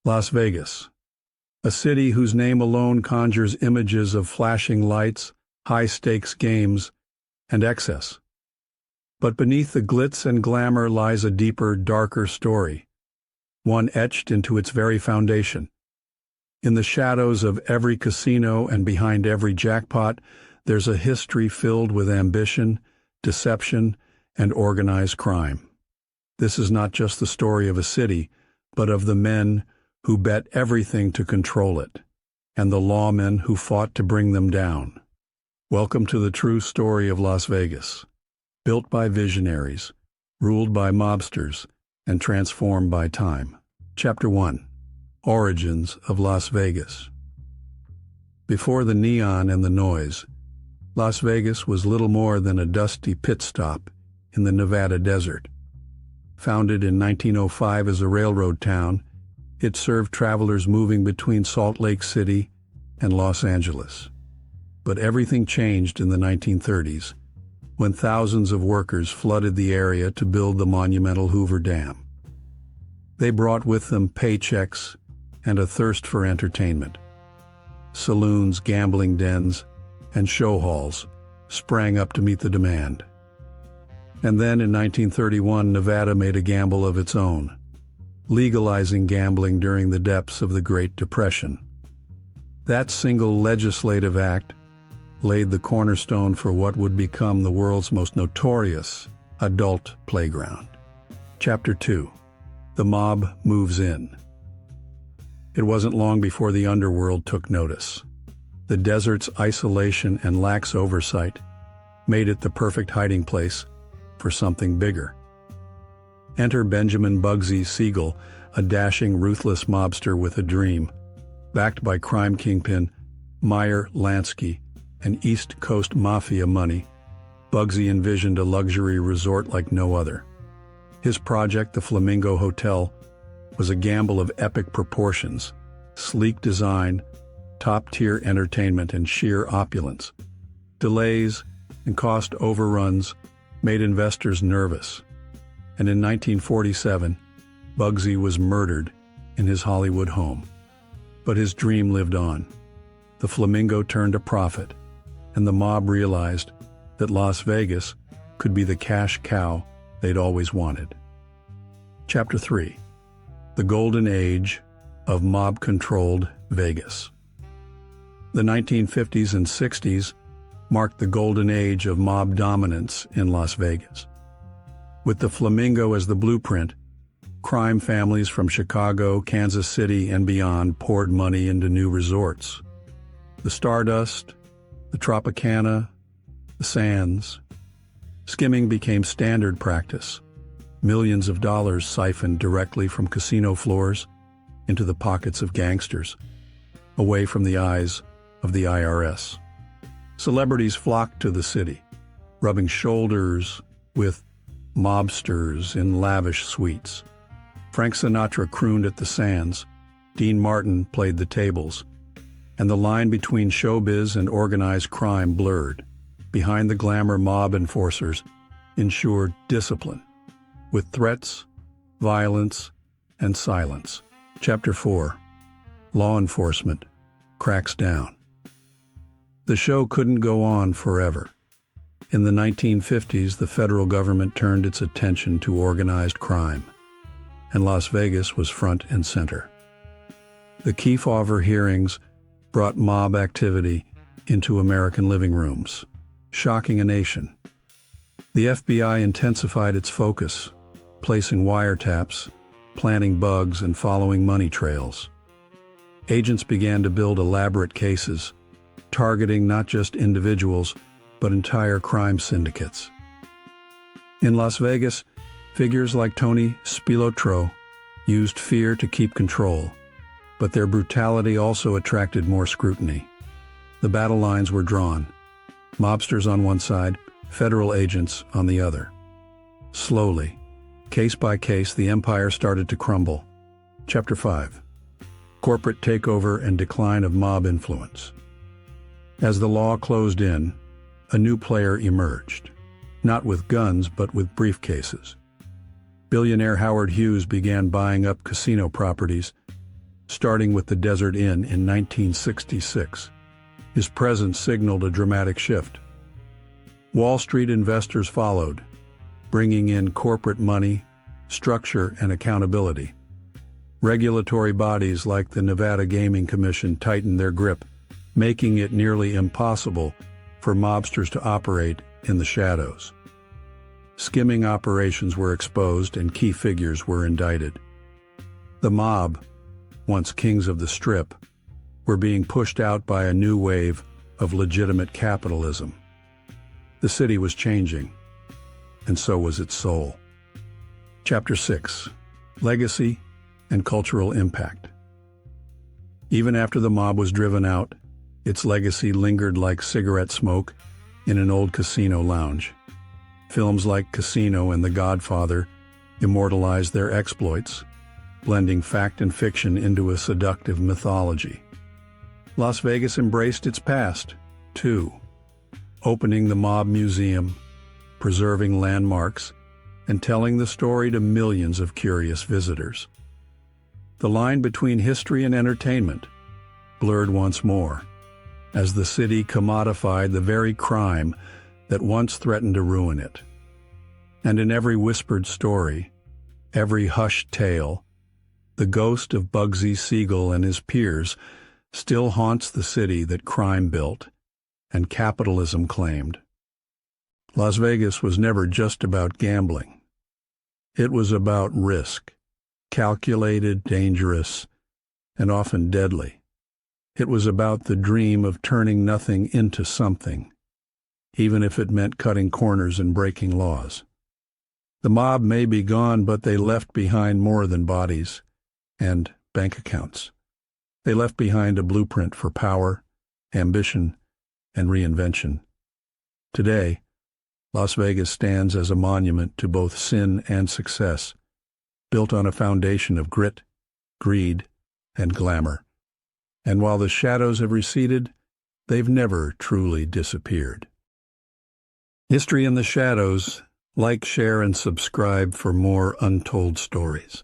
Las Vegas, a city whose name alone conjures images of flashing lights, high-stakes games, and excess. But beneath the glitz and glamour lies a deeper, darker story, one etched into its very foundation. In the shadows of every casino and behind every jackpot, there's a history filled with ambition, deception, and organized crime. This is not just the story of a city, but of the men who bet everything to control it, and the lawmen who fought to bring them down. Welcome to the true story of Las Vegas, built by visionaries, ruled by mobsters, and transformed by time. Chapter 1. Origins of Las Vegas. Before the neon and the noise, Las Vegas was little more than a dusty pit stop in the Nevada desert. Founded in 1905 as a railroad town, it served travelers moving between Salt Lake City and Los Angeles. But everything changed in the 1930s, when thousands of workers flooded the area to build the monumental Hoover Dam. They brought with them paychecks and a thirst for entertainment. Saloons, gambling dens, and show halls sprang up to meet the demand. And then in 1931, Nevada made a gamble of its own, legalizing gambling during the depths of the Great Depression. That single legislative act laid the cornerstone for what would become the world's most notorious adult playground. Chapter 2. The mob moves in. It wasn't long before the underworld took notice. The desert's isolation and lax oversight made it the perfect hiding place for something bigger. Enter Benjamin Bugsy Siegel, a dashing, ruthless mobster with a dream. Backed by crime kingpin Meyer Lansky and East Coast Mafia money, Bugsy envisioned a luxury resort like no other. His project, the Flamingo Hotel, was a gamble of epic proportions, sleek design, top-tier entertainment, and sheer opulence. Delays and cost overruns made investors nervous, and in 1947, Bugsy was murdered in his Hollywood home. But his dream lived on. The Flamingo turned a profit, and the mob realized that Las Vegas could be the cash cow they'd always wanted. Chapter 3. The Golden Age of Mob-Controlled Vegas. The 1950s and 60s marked the golden age of mob dominance in Las Vegas. With the Flamingo as the blueprint, crime families from Chicago, Kansas City, and beyond poured money into new resorts. The Stardust, the Tropicana, the Sands. Skimming became standard practice. Millions of dollars siphoned directly from casino floors into the pockets of gangsters, away from the eyes of the IRS. Celebrities flocked to the city, rubbing shoulders with mobsters in lavish suites. Frank Sinatra crooned at the Sands, Dean Martin played the tables, and the line between showbiz and organized crime blurred. Behind the glamour, mob enforcers ensured discipline, with threats, violence, and silence. Chapter 4. Law enforcement cracks down. The show couldn't go on forever. In the 1950s, the federal government turned its attention to organized crime, and Las Vegas was front and center. The Kefauver hearings brought mob activity into American living rooms, shocking a nation. The FBI intensified its focus, placing wiretaps, planting bugs, and following money trails. Agents began to build elaborate cases, targeting not just individuals, but entire crime syndicates. In Las Vegas, figures like Tony Spilotro used fear to keep control, but their brutality also attracted more scrutiny. The battle lines were drawn, mobsters on one side, federal agents on the other. Slowly, case by case, the empire started to crumble. Chapter 5. Corporate takeover and decline of mob influence. As the law closed in, a new player emerged, not with guns but with briefcases. Billionaire Howard Hughes began buying up casino properties, starting with the Desert Inn in 1966. His presence signaled a dramatic shift. Wall Street investors followed, bringing in corporate money, structure, and accountability. Regulatory bodies like the Nevada Gaming Commission tightened their grip, making it nearly impossible for mobsters to operate in the shadows. Skimming operations were exposed and key figures were indicted. The mob, once kings of the Strip, were being pushed out by a new wave of legitimate capitalism. The city was changing, and so was its soul. Chapter 6: Legacy and Cultural Impact. Even after the mob was driven out, its legacy lingered like cigarette smoke in an old casino lounge. Films like Casino and The Godfather immortalized their exploits, blending fact and fiction into a seductive mythology. Las Vegas embraced its past, too, opening the Mob Museum, preserving landmarks, and telling the story to millions of curious visitors. The line between history and entertainment blurred once more, as the city commodified the very crime that once threatened to ruin it. And in every whispered story, every hushed tale, the ghost of Bugsy Siegel and his peers still haunts the city that crime built and capitalism claimed. Las Vegas was never just about gambling. It was about risk, calculated, dangerous, and often deadly. It was about the dream of turning nothing into something, even if it meant cutting corners and breaking laws. The mob may be gone, but they left behind more than bodies and bank accounts. They left behind a blueprint for power, ambition, and reinvention. Today, Las Vegas stands as a monument to both sin and success, built on a foundation of grit, greed, and glamour. And while the shadows have receded, they've never truly disappeared. History in the Shadows. Like, share, and subscribe for more untold stories.